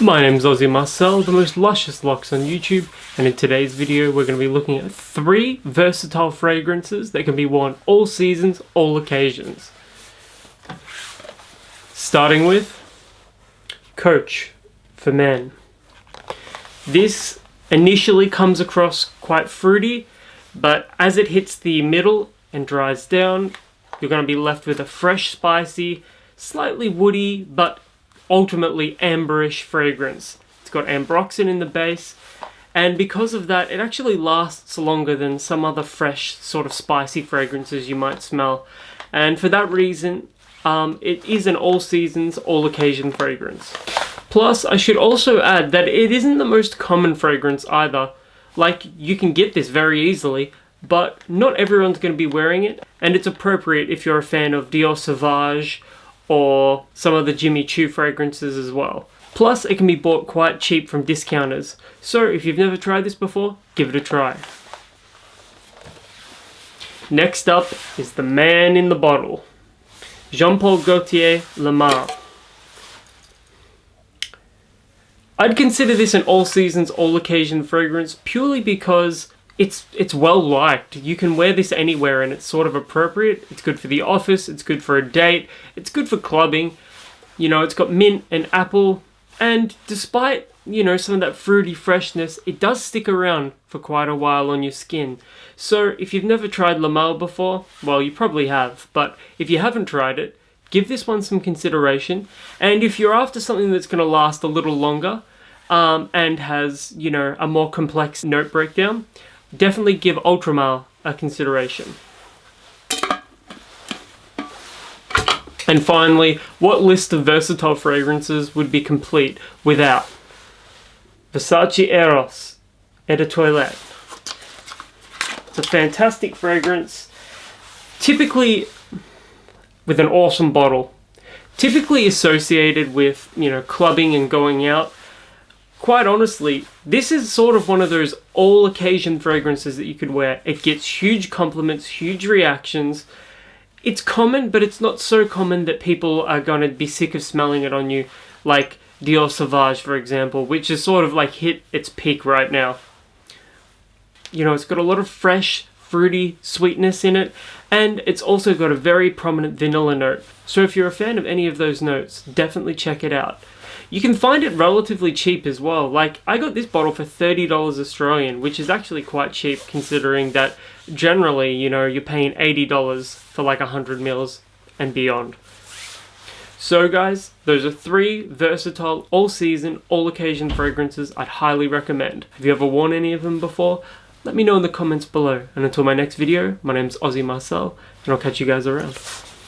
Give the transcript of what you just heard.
My name's Aussie Marcel, the most luscious locks on YouTube, and in today's video we're going to be looking at 3 versatile fragrances that can be worn all seasons, all occasions. Starting with Coach for men. This initially comes across quite fruity, but as it hits the middle and dries down, you're going to be left with a fresh, spicy, slightly woody, but ultimately amberish fragrance. It's got ambroxan in the base, and because of that it actually lasts longer than some other fresh sort of spicy fragrances you might smell, and for that reason it is an all seasons, all occasion fragrance. Plus, I should also add that it isn't the most common fragrance either. Like, you can get this very easily, but not everyone's going to be wearing it, and it's appropriate if you're a fan of Dior Sauvage or some of the Jimmy Choo fragrances as well. Plus, it can be bought quite cheap from discounters, so if you've never tried this before, give it a try. Next up is the man in the bottle, Jean Paul Gaultier Le Male. I'd consider this an all seasons, all occasion fragrance purely because it's well liked. You can wear this anywhere and it's sort of appropriate. It's good for the office, it's good for a date, it's good for clubbing. You know, it's got mint and apple, and despite, you know, some of that fruity freshness, it does stick around for quite a while on your skin. So if you've never tried Le Male before, well, you probably have, but if you haven't tried it, give this one some consideration. And if you're after something that's going to last a little longer and has, you know, a more complex note breakdown, definitely give Ultra Male a consideration. And finally, what list of versatile fragrances would be complete without Versace Eros Eau de Toilette? It's a fantastic fragrance, typically with an awesome bottle, typically associated with, you know, clubbing and going out. Quite honestly, this is sort of one of those all-occasion fragrances that you could wear. It gets huge compliments, huge reactions. It's common, but it's not so common that people are going to be sick of smelling it on you, like Dior Sauvage, for example, which is sort of like hit its peak right now. You know, it's got a lot of fresh, fruity sweetness in it, and it's also got a very prominent vanilla note. So if you're a fan of any of those notes, definitely check it out. You can find it relatively cheap as well. Like, I got this bottle for $30 Australian, which is actually quite cheap considering that generally, you know, you're paying $80 for like 100 mils and beyond. So guys, those are 3 versatile, all-season, all-occasion fragrances I'd highly recommend. Have you ever worn any of them before? Let me know in the comments below. And until my next video, my name's Aussie Marcel, and I'll catch you guys around.